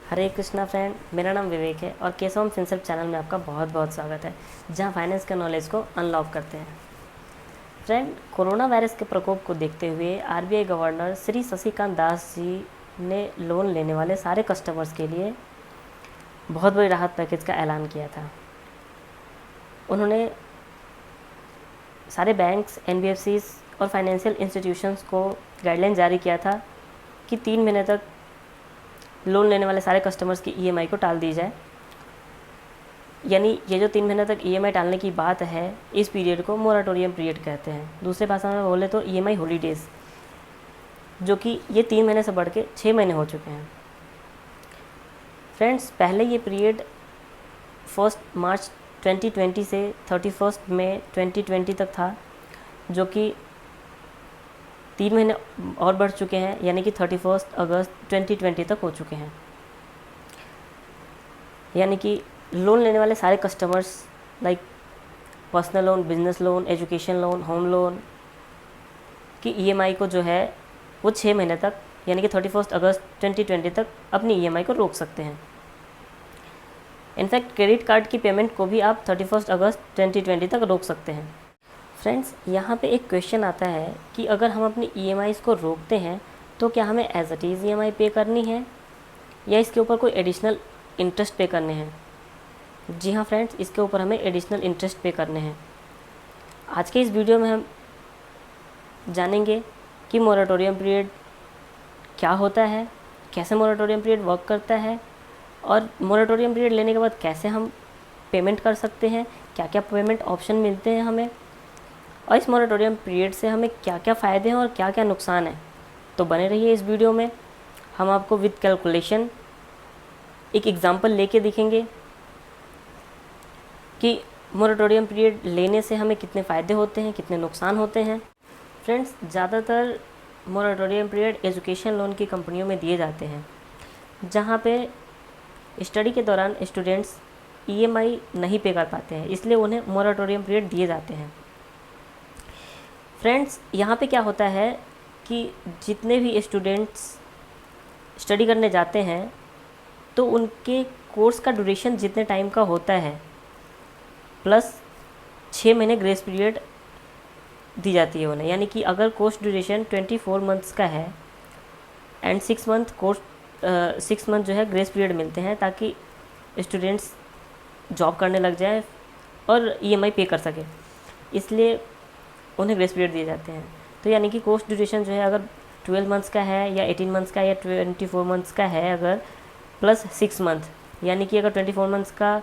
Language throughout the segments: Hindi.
हरे कृष्णा फ्रेंड, मेरा नाम विवेक है और केशवम फिनसर्व चैनल में आपका बहुत बहुत स्वागत है, जहां फाइनेंस के नॉलेज को अनलॉक करते हैं। फ्रेंड, कोरोना वायरस के प्रकोप को देखते हुए आरबीआई गवर्नर श्री शशिकांत दास जी ने लोन लेने वाले सारे कस्टमर्स के लिए बहुत बड़ी राहत पैकेज का ऐलान किया था। उन्होंने सारे बैंक्स, एनबीएफसीज और फाइनेंशियल इंस्टीट्यूशंस को गाइडलाइन जारी किया था कि 3 महीने तक लोन लेने वाले सारे कस्टमर्स की ईएमआई को टाल दी जाए। यानी ये जो 3 महीने तक ईएमआई टालने की बात है, इस पीरियड को मोराटोरियम पीरियड कहते हैं। दूसरी भाषा में बोले तो ईएमआई हॉलीडेज़, जो कि ये 3 महीने से बढ़ के 6 महीने हो चुके हैं। फ्रेंड्स, पहले ये पीरियड 1 मार्च 2020 से 31 मई 2020 तक था, जो कि 3 महीने और बढ़ चुके हैं, यानी कि 31 अगस्त 2020 तक हो चुके हैं। यानी कि लोन लेने वाले सारे customers like personal loan, business loan, education loan, home loan की ईएमआई को जो है वो 6 महीने तक, यानी कि 31 अगस्त 2020 तक अपनी ईएमआई को रोक सकते हैं। इनफैक्ट क्रेडिट कार्ड की पेमेंट को भी आप 31 अगस्त 2020 तक रोक सकते हैं। फ्रेंड्स, यहाँ पे एक क्वेश्चन आता है कि अगर हम अपनी ईएमआईज़ को रोकते हैं तो क्या हमें एज इट इज़ ईएमआई पे करनी है या इसके ऊपर कोई एडिशनल इंटरेस्ट पे करने हैं? जी हाँ फ्रेंड्स, इसके ऊपर हमें एडिशनल इंटरेस्ट पे करने हैं। आज के इस वीडियो में हम जानेंगे कि मोराटोरियम पीरियड क्या होता है, कैसे मोराटोरियम पीरियड वर्क करता है और मोराटोरियम पीरियड लेने के बाद कैसे हम पेमेंट कर सकते हैं, क्या क्या पेमेंट ऑप्शन मिलते हैं हमें, और इस मोराटोरियम पीरियड से हमें क्या क्या फ़ायदे हैं और क्या क्या नुकसान है। तो बने रहिए इस वीडियो में। हम आपको विद कैलकुलेशन एक एग्ज़ाम्पल लेके दिखेंगे कि मोराटोरियम पीरियड लेने से हमें कितने फ़ायदे होते हैं, कितने नुकसान होते हैं। फ्रेंड्स, ज़्यादातर मोराटोरियम पीरियड एजुकेशन लोन की कंपनियों में दिए जाते हैं, जहाँ पे स्टडी के दौरान स्टूडेंट्स ईएमआई नहीं पे कर पाते हैं, इसलिए उन्हें मोराटोरियम पीरियड दिए जाते हैं। फ्रेंड्स, यहाँ पे क्या होता है कि जितने भी स्टूडेंट्स स्टडी करने जाते हैं तो उनके कोर्स का ड्यूरेशन जितने टाइम का होता है प्लस 6 महीने ग्रेस पीरियड दी जाती है उन्हें। यानी कि अगर कोर्स ड्यूरेशन 24 मंथ्स का है एंड 6 मंथ जो है ग्रेस पीरियड मिलते हैं, ताकि स्टूडेंट्स जॉब करने लग जाए और ईएमआई पे कर सके, इसलिए उन्हें ग्रेस पीरियड दिए जाते हैं। तो यानी कि कोर्स ड्यूरेशन जो है अगर 12 मंथ्स का है या 18 मंथ्स का या 24 मंथ्स का है, अगर प्लस 6 मंथ, यानी कि अगर 24 मंथ्स का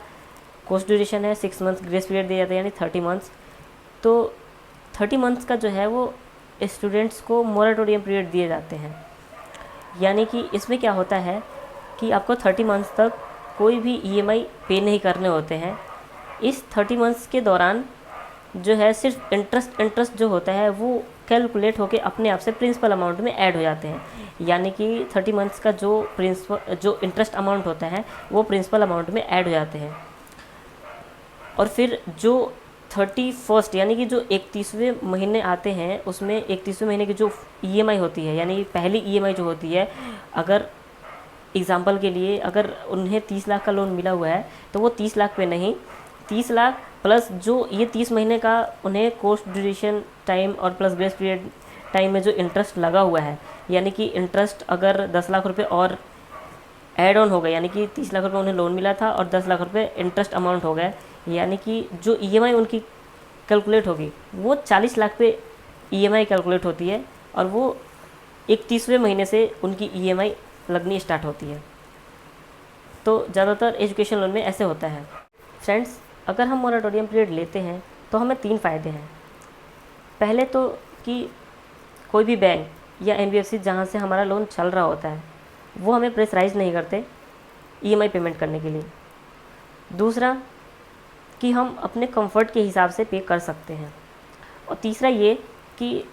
कोर्स ड्यूरेशन है, 6 मंथ्स ग्रेस पीरियड दिया जाता है, यानी 30 मंथ्स। तो 30 मंथ्स का जो है वो स्टूडेंट्स को मोराटोरियम पीरियड दिए जाते हैं। यानी कि इसमें क्या होता है कि आपको 30 मंथ्स तक कोई भी ईएमआई पे नहीं करने होते हैं। इस 30 मंथ्स के दौरान जो है सिर्फ इंटरेस्ट जो होता है वो कैलकुलेट होके अपने आप से प्रिंसिपल अमाउंट में ऐड हो जाते हैं। यानी कि 30 मंथ्स का जो इंटरेस्ट अमाउंट होता है वो प्रिंसिपल अमाउंट में ऐड हो जाते हैं। और फिर जो 31st यानी कि जो 31वें महीने आते हैं, उसमें 31वें महीने की जो ईएमआई होती है, यानी पहली ईएमआई जो होती है, अगर एग्ज़ाम्पल के लिए अगर उन्हें 30 लाख का लोन मिला हुआ है तो वो 30 लाख पे नहीं, 30 लाख प्लस जो ये 30 महीने का उन्हें कोर्स ड्यूरेशन टाइम और प्लस ग्रेस पीरियड टाइम में जो इंटरेस्ट लगा हुआ है, यानी कि इंटरेस्ट अगर 10 लाख रुपए और ऐड ऑन हो गए, यानी कि 30 लाख रुपए उन्हें लोन मिला था और 10 लाख रुपए इंटरेस्ट अमाउंट हो गए, यानी कि जो ईएमआई उनकी कैलकुलेट होगी वो 40 लाख पे ईएमआई कैलकुलेट होती है और वो 31वें महीने से उनकी ईएमआई लगनी स्टार्ट होती है। तो ज़्यादातर एजुकेशन लोन में ऐसे होता है। फ्रेंड्स, अगर हम मोराटोरियम पीरियड लेते हैं तो हमें 3 फ़ायदे हैं। पहले तो कि कोई भी बैंक या एनबीएफसी जहाँ से हमारा लोन चल रहा होता है वो हमें प्रेशराइज़ नहीं करते ईएमआई पेमेंट करने के लिए। दूसरा कि हम अपने कंफर्ट के हिसाब से पे कर सकते हैं। और तीसरा ये कि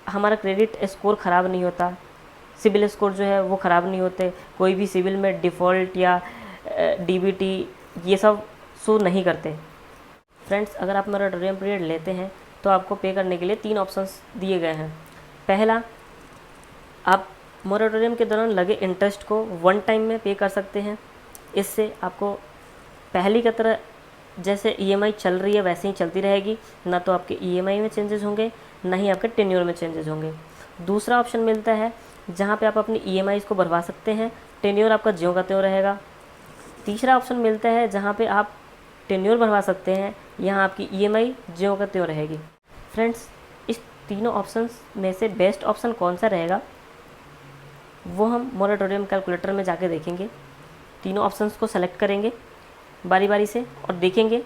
हमारा क्रेडिट स्कोर ख़राब नहीं होता, सिबिल स्कोर जो है वो ख़राब नहीं होते, कोई भी सिबिल में डिफ़ॉल्ट या डीबीटी ये सब शो नहीं करते। फ्रेंड्स, अगर आप मोराटोरियम पीरियड लेते हैं तो आपको पे करने के लिए 3 ऑप्शंस दिए गए हैं। पहला, आप मोरेटोरियम के दौरान लगे इंटरेस्ट को वन टाइम में पे कर सकते हैं। इससे आपको पहली की तरह जैसे ईएमआई चल रही है वैसे ही चलती रहेगी, ना तो आपके ईएमआई में चेंजेस होंगे ना ही आपके टेन्योर में चेंजेस होंगे। दूसरा ऑप्शन मिलता है जहाँ पे आप अपनी ईएमआईज़ को भरवा सकते हैं, टेन्योर आपका ज्यों का त्यों रहेगा। तीसरा ऑप्शन मिलता है जहाँ पे आप टेन्योर भरवा सकते हैं, यहाँ आपकी ईएमआई ज्यों का त्यों रहेगी। फ्रेंड्स, इस तीनों ऑप्शंस में से बेस्ट ऑप्शन कौन सा रहेगा वो हम मोरेटोरियम कैलकुलेटर में जाके देखेंगे। तीनों ऑप्शंस को सेलेक्ट करेंगे बारी बारी से और देखेंगे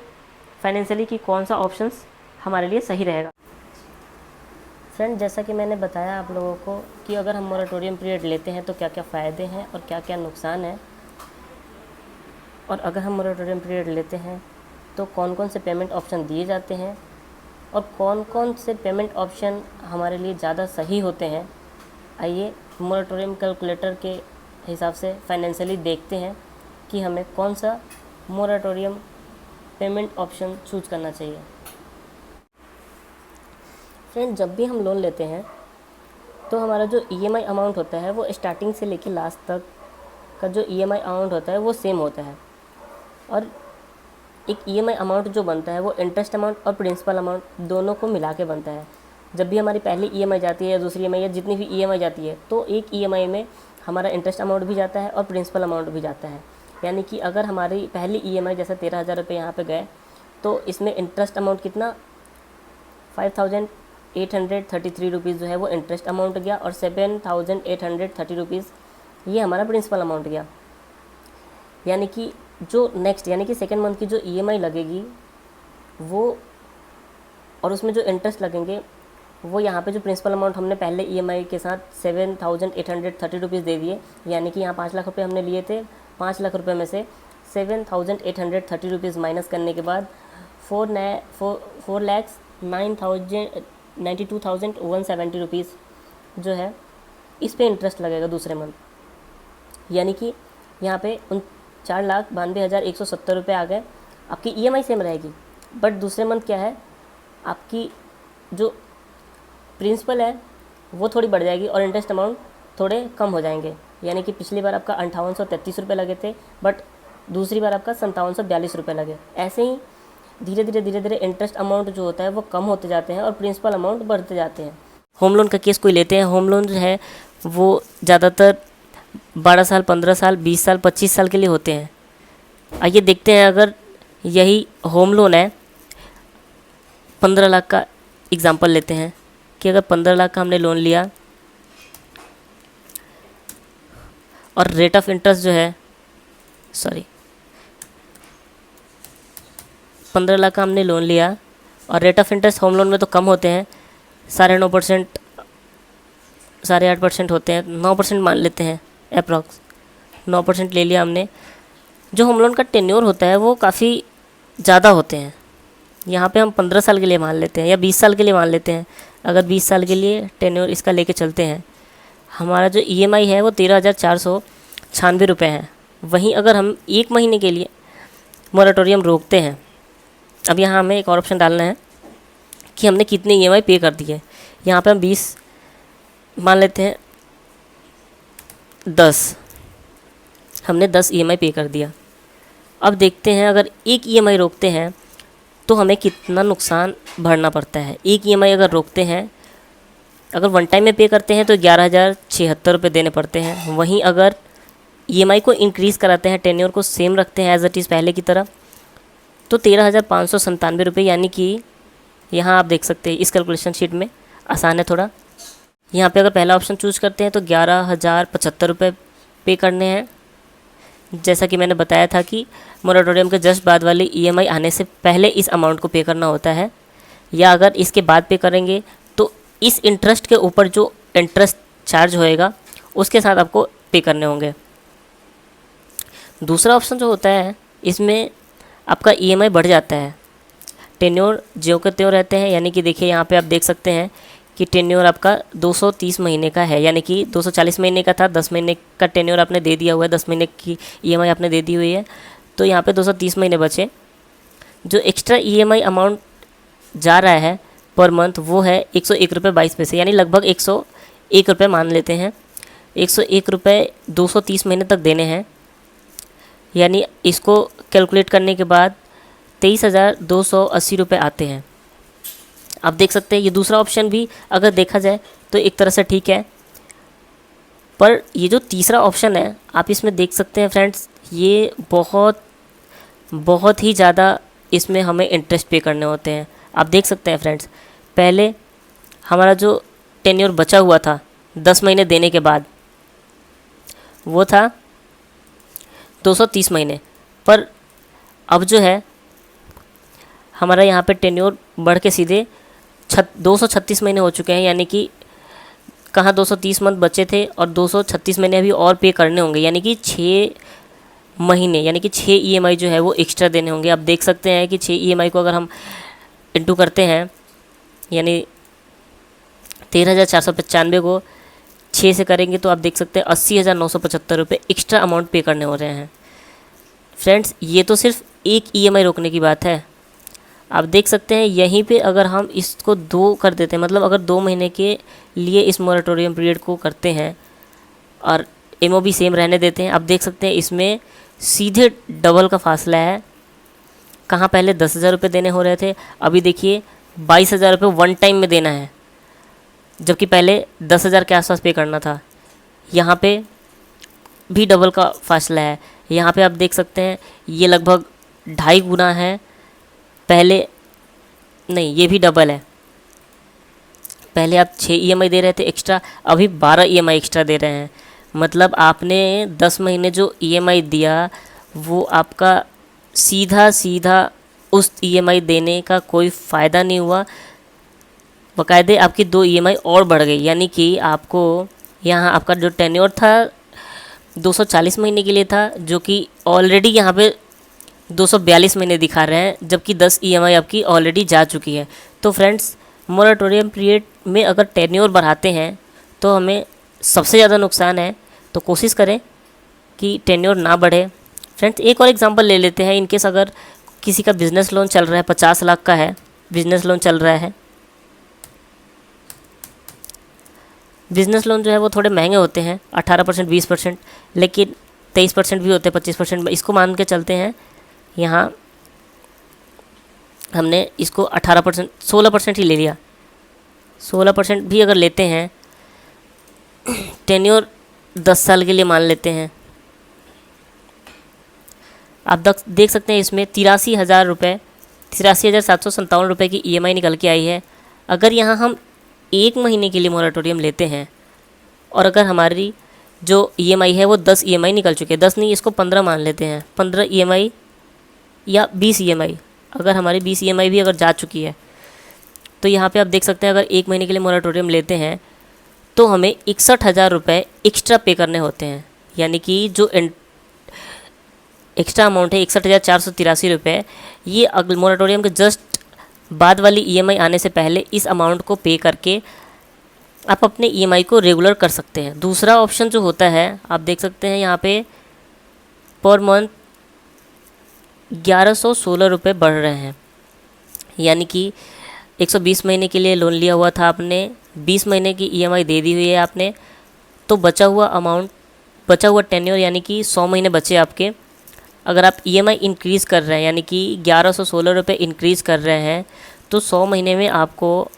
फाइनेंशियली कि कौन सा ऑप्शंस हमारे लिए सही रहेगा। फ्रेंड, जैसा कि मैंने बताया आप लोगों को कि अगर हम मोरेटोरियम पीरियड लेते हैं तो क्या क्या फ़ायदे हैं और क्या क्या नुकसान है, और अगर हम मोरेटोरियम पीरियड लेते हैं तो कौन कौन से पेमेंट ऑप्शन दिए जाते हैं और कौन कौन से पेमेंट ऑप्शन हमारे लिए ज़्यादा सही होते हैं। आइए मोरेटोरियम कैलकुलेटर के हिसाब से फाइनेंशियली देखते हैं कि हमें कौन सा मोरेटोरियम पेमेंट ऑप्शन चूज करना चाहिए। फ्रेंड, जब भी हम लोन लेते हैं तो हमारा जो ईएमआई अमाउंट होता है वो स्टार्टिंग से लेकर लास्ट तक का जो ईएमआई अमाउंट होता है वो सेम होता है, और एक ईएमआई अमाउंट जो बनता है वो इंटरेस्ट अमाउंट और प्रिंसिपल अमाउंट दोनों को मिला के बनता है। जब भी हमारी पहली ईएमआई जाती है या दूसरी ईएमआई या जितनी भी ईएमआई जाती है तो एक ईएमआई में हमारा इंटरेस्ट अमाउंट भी जाता है और प्रिंसिपल अमाउंट भी जाता है। यानी कि अगर हमारी पहली ईएमआई जैसे 13,000 रुपये यहाँ पे गए तो इसमें इंटरेस्ट अमाउंट कितना 5,833 रुपीज़ जो है वो इंटरेस्ट अमाउंट गया, और 7,830 रुपीज़ ये हमारा प्रिंसिपल अमाउंट गया। यानी कि जो नेक्स्ट यानी कि सेकेंड मंथ की जो ईएमआई लगेगी वो और उसमें जो इंटरेस्ट लगेंगे वो यहाँ पे जो प्रिंसिपल अमाउंट हमने पहले ईएमआई के साथ 7,830 रुपीज़ दे दिए, यानी कि यहाँ 5 लाख रुपये हमने लिए थे, 5 लाख रुपये में से 7,830 रुपीज़ माइनस करने के बाद 4,92,170 रुपीज़ जो है इस पे इंटरेस्ट लगेगा दूसरे मंथ। यानी कि यहाँ पे 4,92,170 रुपये आ गए। आपकी ईएमआई सेम रहेगी बट दूसरे मंथ क्या है, आपकी जो प्रिंसिपल है वो थोड़ी बढ़ जाएगी और इंटरेस्ट अमाउंट थोड़े कम हो जाएंगे। यानी कि पिछली बार आपका 5,833 रुपये लगे थे बट दूसरी बार आपका 5,742 रुपये लगे। ऐसे ही धीरे धीरे इंटरेस्ट अमाउंट जो होता है वो कम होते जाते हैं और प्रिंसिपल अमाउंट बढ़ते जाते हैं। होम लोन का केस कोई लेते हैं, होम लोन जो है वो ज़्यादातर 12 साल, 15 साल, 20 साल, 25 साल के लिए होते हैं। आइए देखते हैं, अगर यही होम लोन है 15 लाख का एग्जांपल लेते हैं कि अगर 15 लाख का हमने लोन लिया और रेट ऑफ इंटरेस्ट जो है 15 लाख का हमने लोन लिया और rate of interest home loan में तो कम होते हैं, 9.5%, 8.5% होते हैं, 9% मान लेते हैं अप्रॉक्स, 9% ले लिया हमने। जो होम लोन का टेन्योर होता है वो काफ़ी ज़्यादा होते हैं। यहाँ पे हम 15 साल के लिए मान लेते हैं या 20 साल के लिए मान लेते हैं। अगर 20 साल के लिए टेन्योर इसका लेके चलते हैं, हमारा जो ईएमआई है वो 13,496 रुपये है। वहीं अगर हम 1 महीने के लिए मोरेटोरियम रोकते हैं, अब यहाँ हमें एक और ऑप्शन डालना है कि हमने कितने ईएमआई पे कर दिए। यहाँ पे हम 20 मान लेते हैं, 10 हमने 10 ईएमआई पे कर दिया। अब देखते हैं अगर एक ईएमआई रोकते हैं तो हमें कितना नुकसान भरना पड़ता है। एक ईएमआई अगर रोकते हैं, अगर वन टाइम में पे करते हैं तो 11,076 रुपये देने पड़ते हैं। वहीं अगर ईएमआई को इंक्रीज़ कराते हैं, टेन्योर को सेम रखते हैं एज इट इज़ पहले की तरह, तो 13,597 रुपये। यानी कि यहाँ आप देख सकते हैं इस कैलकुलेशन शीट में आसान है थोड़ा। यहाँ पे अगर पहला ऑप्शन चूज़ करते हैं तो 11,075 रुपये पे करने हैं। जैसा कि मैंने बताया था कि मोरेटोरियम के जस्ट बाद वाली ईएमआई आने से पहले इस अमाउंट को पे करना होता है, या अगर इसके बाद पे करेंगे तो इस इंटरेस्ट के ऊपर जो इंटरेस्ट चार्ज होएगा उसके साथ आपको पे करने होंगे। दूसरा ऑप्शन जो होता है इसमें आपका ईएमआई बढ़ जाता है, टेन्योर ज्यों के त्यों रहते हैं। यानी कि देखिए यहाँ पे आप देख सकते हैं कि टेन्योर आपका 230 महीने का है, यानी कि 240 महीने का था, 10 महीने का टेन्योर आपने दे दिया हुआ है, 10 महीने की ईएमआई आपने दे दी हुई है, तो यहाँ पे 230 महीने बचे। जो एक्स्ट्रा ईएमआई अमाउंट जा रहा है पर मंथ वो है 101 रुपये 22 पैसे, यानी लगभग 101 रुपये मान लेते हैं 101 रुपये 230 महीने तक देने हैं। यानी इसको कैलकुलेट करने के बाद 23,280 रुपये आते हैं। आप देख सकते हैं ये दूसरा ऑप्शन भी अगर देखा जाए तो एक तरह से ठीक है, पर ये जो तीसरा ऑप्शन है आप इसमें देख सकते हैं फ्रेंड्स, ये बहुत ही ज़्यादा इसमें हमें इंटरेस्ट पे करने होते हैं। आप देख सकते हैं फ्रेंड्स, पहले हमारा जो टेन्योर बचा हुआ था 10 महीने देने के बाद वो था 230 महीने, पर अब जो है हमारा यहाँ पे टेन्योर बढ़ के सीधे 236 महीने हो चुके हैं। यानी कि कहाँ 230 मंथ बचे थे और 236 महीने अभी और पे करने होंगे, यानी कि 6 महीने यानी कि 6 ईएमआई जो है वो एक्स्ट्रा देने होंगे। आप देख सकते हैं कि 6 ईएमआई को अगर हम इंटू करते हैं, यानी 13,495 को 6 से करेंगे तो आप देख सकते हैं 80,975 रुपये एक्स्ट्रा अमाउंट पे करने हो रहे हैं। फ्रेंड्स ये तो सिर्फ एक ईएमआई रोकने की बात है। आप देख सकते हैं यहीं पे अगर हम इसको 2 कर देते हैं, मतलब अगर 2 महीने के लिए इस मोरेटोरियम पीरियड को करते हैं और एमओबी सेम रहने देते हैं, आप देख सकते हैं इसमें सीधे डबल का फासला है। कहाँ पहले 10,000 रुपये देने हो रहे थे, अभी देखिए 22,000 रुपये वन टाइम में देना है, जबकि पहले 10,000 के आसपास पे करना था। यहाँ पे भी डबल का फासला है। यहाँ पे आप देख सकते हैं ये लगभग 2.5 गुना है। पहले नहीं, ये भी डबल है। पहले आप 6 ईएमआई दे रहे थे एक्स्ट्रा, अभी 12 ईएमआई एक्स्ट्रा दे रहे हैं। मतलब आपने 10 महीने जो ईएमआई दिया वो आपका सीधा उस ईएमआई देने का कोई फ़ायदा नहीं हुआ, बाकायदे आपकी 2 ईएमआई और बढ़ गई। यानी कि आपको यहाँ आपका जो टेन्योर था 240 महीने के लिए था, जो कि ऑलरेडी यहाँ पे 242 महीने दिखा रहे हैं, जबकि 10 ईएमआई आपकी ऑलरेडी जा चुकी है। तो फ्रेंड्स मोरेटोरियम पीरियड में अगर टेन्योर बढ़ाते हैं तो हमें सबसे ज़्यादा नुकसान है। तो कोशिश करें कि टेन्योर ना बढ़े। फ्रेंड्स एक और एग्जांपल ले लेते हैं। इनकेस अगर किसी का बिज़नेस लोन चल रहा है, 50 लाख का है बिज़नेस लोन चल रहा है। बिज़नेस लोन जो है वो थोड़े महंगे होते हैं, 18%, 20%, लेकिन 23% भी होते हैं, 25%। इसको मान के चलते हैं, यहाँ हमने इसको 18%, 16% ही ले लिया। 16% भी अगर लेते हैं, टेन्योर 10 साल के लिए मान लेते हैं। आप देख सकते हैं इसमें 83,000 रुपये, 83,757 रुपये की ईएमआई निकल के आई है। अगर यहाँ हम 1 महीने के लिए मोरेटोरियम लेते हैं और अगर हमारी जो ईएमआई है वो 10 ईएमआई निकल चुके हैं, 10 नहीं इसको 15 मान लेते हैं, 15 ईएमआई या 20 ईएमआई, अगर हमारी 20 ईएमआई भी अगर जा चुकी है, तो यहाँ पे आप देख सकते हैं अगर 1 महीने के लिए मोरेटोरियम लेते हैं तो हमें 61,000 रुपये एक्स्ट्रा पे करने होते हैं। यानी कि जो एक्स्ट्रा अमाउंट है 61,483 रुपये, ये अगले मोरेटोरियम के जस्ट बाद वाली ईएमआई आने से पहले इस अमाउंट को पे करके आप अपने ईएमआई को रेगुलर कर सकते हैं। दूसरा ऑप्शन जो होता है आप देख सकते हैं यहाँ पे पर मंथ 1116 रुपये बढ़ रहे हैं। यानी कि 120 महीने के लिए लोन लिया हुआ था आपने, 20 महीने की ईएमआई दे दी हुई है आपने, तो बचा हुआ अमाउंट, बचा हुआ टेन्योर यानी कि 100 महीने बचे आपके। अगर आप ईएमआई इंक्रीज़ कर रहे हैं यानी कि 1116 रुपये इंक्रीज़ कर रहे हैं, तो 100 महीने में आपको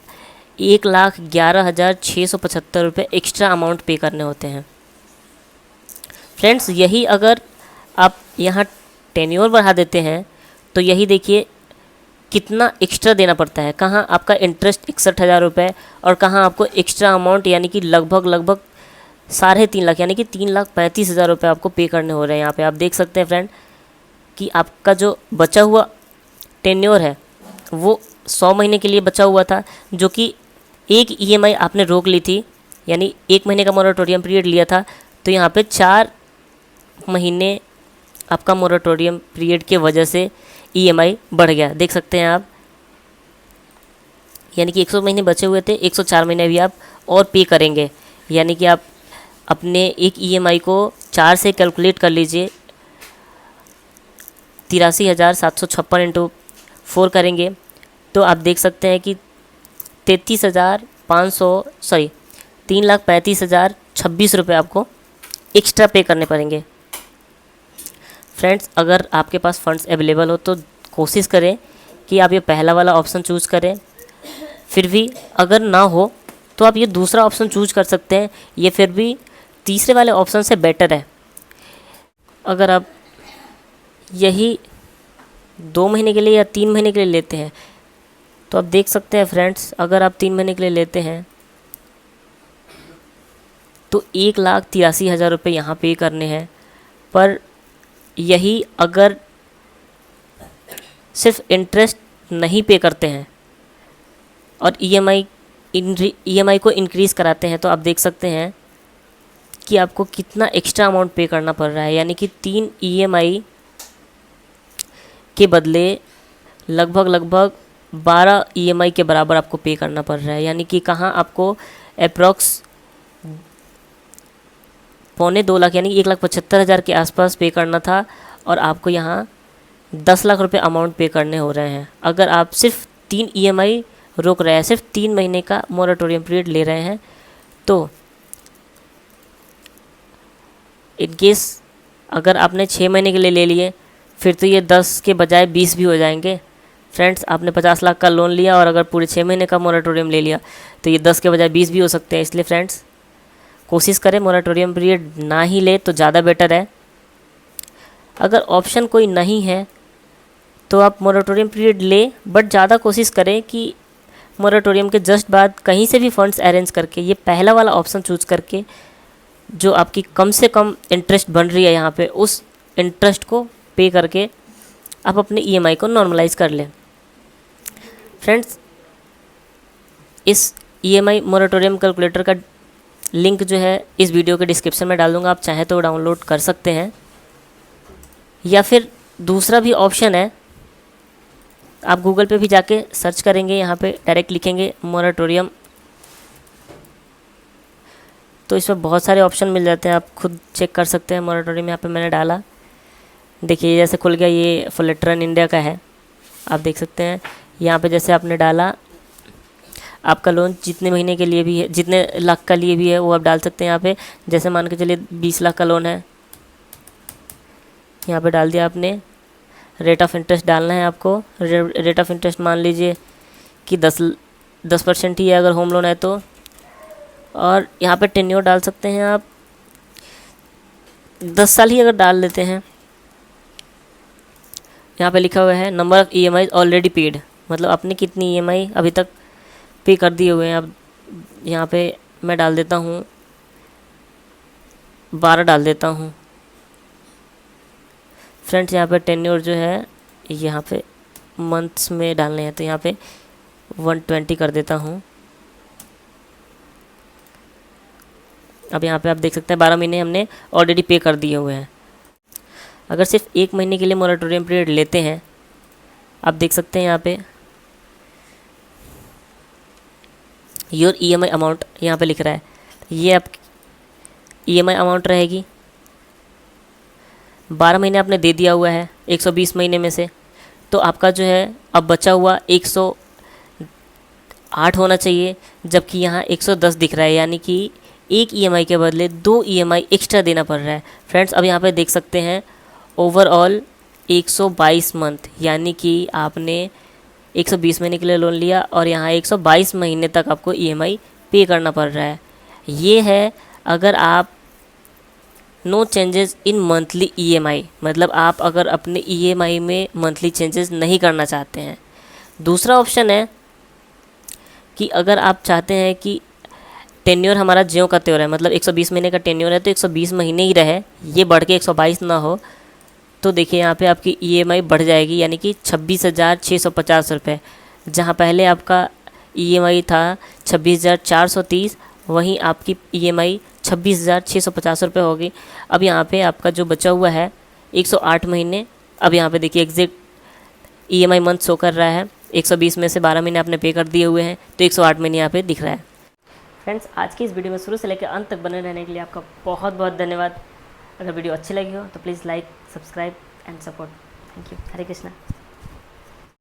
1,11,675 रुपये एक्स्ट्रा अमाउंट पे करने होते हैं। फ्रेंड्स यही अगर आप यहाँ टेन्योर बढ़ा देते हैं तो यही देखिए कितना एक्स्ट्रा देना पड़ता है। कहाँ आपका इंटरेस्ट 61,000 रुपये और कहाँ आपको एक्स्ट्रा अमाउंट यानी कि लगभग 3.5 लाख यानी कि 3,35,000 रुपये आपको पे करने हो रहे हैं। यहाँ पे आप देख सकते हैं फ्रेंड कि आपका जो बचा हुआ टेन्योर है वो 100 महीने के लिए बचा हुआ था, जो कि एक ईएमआई आपने रोक ली थी, यानी 1 महीने का मोरेटोरियम पीरियड लिया था, तो यहाँ पे 4 महीने आपका मोरेटोरियम पीरियड के वजह से ईएमआई बढ़ गया। देख सकते हैं आप, यानी कि 100 महीने बचे हुए थे, 104 महीने भी आप और पे करेंगे। यानी कि आप अपने एक ईएमआई को 4 से कैलकुलेट कर लीजिए, 83,756 इंटू 4 करेंगे तो आप देख सकते हैं कि 33,500 ₹3,35,026 आपको एक्स्ट्रा पे करने पड़ेंगे। फ्रेंड्स, अगर आपके पास फंड्स अवेलेबल हो तो कोशिश करें कि आप ये पहला वाला ऑप्शन चूज़ करें। फिर भी अगर ना हो तो आप ये दूसरा ऑप्शन चूज़ कर सकते हैं, ये फिर भी तीसरे वाले ऑप्शन से बेटर है। अगर आप यही 2 महीने के लिए या 3 महीने के लिए लेते हैं तो आप देख सकते हैं फ्रेंड्स, अगर आप 3 महीने के लिए लेते हैं तो 1,83,000 रुपये यहाँ पे करने हैं। पर यही अगर सिर्फ इंटरेस्ट नहीं पे करते हैं और ईएमआई को इंक्रीज़ कराते हैं तो आप देख सकते हैं कि आपको कितना एक्स्ट्रा अमाउंट पे करना पड़ रहा है। यानी कि 3 ईएमआई के बदले लगभग 12 ईएमआई के बराबर आपको पे करना पड़ रहा है। यानी कि कहाँ आपको अप्रॉक्स 2.25 लाख यानी 1,75,000 के आसपास पे करना था और आपको यहाँ 10 लाख रुपए अमाउंट पे करने हो रहे हैं। अगर आप सिर्फ 3 ईएमआई रोक रहे हैं, सिर्फ 3 महीने का मोरेटोरियम पीरियड ले रहे हैं, तो इन केस अगर आपने 6 महीने के लिए ले लिए फिर तो ये 10 के बजाय 20 भी हो जाएंगे। फ्रेंड्स, आपने 50 लाख का लोन लिया और अगर पूरे 6 महीने का मोरेटोरियम ले लिया तो ये 10 के बजाय 20 भी हो सकते हैं। इसलिए फ्रेंड्स, कोशिश करें मोरेटोरियम पीरियड ना ही ले तो ज़्यादा बेटर है। अगर ऑप्शन कोई नहीं है तो आप मोरेटोरियम पीरियड ले, बट ज़्यादा कोशिश करें कि मोरेटोरियम के जस्ट बाद कहीं से भी फंड्स अरेंज करके ये पहला वाला ऑप्शन चूज़ करके जो आपकी कम से कम इंटरेस्ट बन रही है यहाँ पे, उस इंटरेस्ट को पे करके आप अपने ईएमआई को नॉर्मलाइज कर लें। फ्रेंड्स, इस ईएमआई मोरेटोरियम कैलकुलेटर का लिंक जो है इस वीडियो के डिस्क्रिप्शन में डाल दूँगा, आप चाहें तो डाउनलोड कर सकते हैं। या फिर दूसरा भी ऑप्शन है, आप गूगल पे भी जाके सर्च करेंगे, यहाँ पे डायरेक्ट लिखेंगे मोरेटोरियम तो इसमें बहुत सारे ऑप्शन मिल जाते हैं, आप खुद चेक कर सकते हैं। मोरेटोरियम यहाँ पे मैंने डाला, देखिए जैसे खुल गया, ये फ्लटरन इंडिया का है, आप देख सकते हैं। यहाँ पे जैसे आपने डाला, आपका लोन जितने महीने के लिए भी है, जितने लाख का लिए भी है वो आप डाल सकते हैं यहाँ पे। जैसे मान के चलिए 20 लाख का लोन है, यहाँ पे डाल दिया आपने। रेट ऑफ इंटरेस्ट डालना है आपको। रेट ऑफ इंटरेस्ट मान लीजिए कि 10% ही है अगर होम लोन है तो। और यहाँ पे टेन्योर डाल सकते हैं आप, 10 साल ही अगर डाल लेते हैं। यहाँ पे लिखा हुआ है number of EMI already paid, मतलब आपने कितनी ईएमआई अभी तक पे कर दिए हुए हैं। अब यहाँ पे मैं डाल देता हूँ 12 डाल देता हूँ। फ्रेंड्स, यहाँ पे टेन्योर जो है यहाँ पे मंथ्स में डालने हैं तो यहाँ पे 120 कर देता हूँ। अब यहाँ पे आप देख सकते हैं 12 महीने हमने ऑलरेडी पे कर दिए हुए हैं। अगर सिर्फ 1 महीने के लिए मोरेटोरियम पीरियड लेते हैं, आप देख सकते हैं यहाँ पे योर ईएमआई अमाउंट यहाँ पे लिख रहा है, ये आप ईएमआई अमाउंट रहेगी। 12 महीने आपने दे दिया हुआ है 120 महीने में से, तो आपका जो है अब बचा हुआ 108 होना चाहिए, जबकि यहाँ 110 दिख रहा है। यानी कि एक ईएमआई के बदले 2 ईएमआई एक्स्ट्रा देना पड़ रहा है। फ्रेंड्स, अब यहाँ पे देख सकते हैं ओवरऑल 122 मंथ, यानी कि आपने 120 महीने के लिए लोन लिया और यहाँ 122 महीने तक आपको ईएमआई पे करना पड़ रहा है। ये है अगर आप no changes in monthly EMI, मतलब आप अगर अपने ईएमआई में मंथली चेंजेस नहीं करना चाहते हैं। दूसरा ऑप्शन है कि अगर आप चाहते हैं कि टेन्योर हमारा ज्यों का त्यों है, मतलब 120 महीने का टेन्योर है तो 120 महीने ही रहे, ये बढ़ के 122 ना हो, तो देखिए यहाँ पे आपकी ईएमआई बढ़ जाएगी, यानी कि 26,650 रुपये। जहाँ पहले आपका ईएमआई था 26,430, वहीं आपकी ईएमआई 26,650 रुपये होगी। अब यहाँ पे आपका जो बचा हुआ है 108 महीने, अब यहाँ पे देखिए एग्जैक्ट ईएमआई मंथ शो कर रहा है। 120 में से 12 महीने आपने पे कर दिए हुए हैं तो 108 महीने यहाँ पे दिख रहा है। फ्रेंड्स, आज की इस वीडियो में शुरू से लेकर अंत तक बने रहने के लिए आपका बहुत बहुत धन्यवाद। अगर वीडियो अच्छी लगी हो तो please like, subscribe and support. Thank you. Hare Krishna.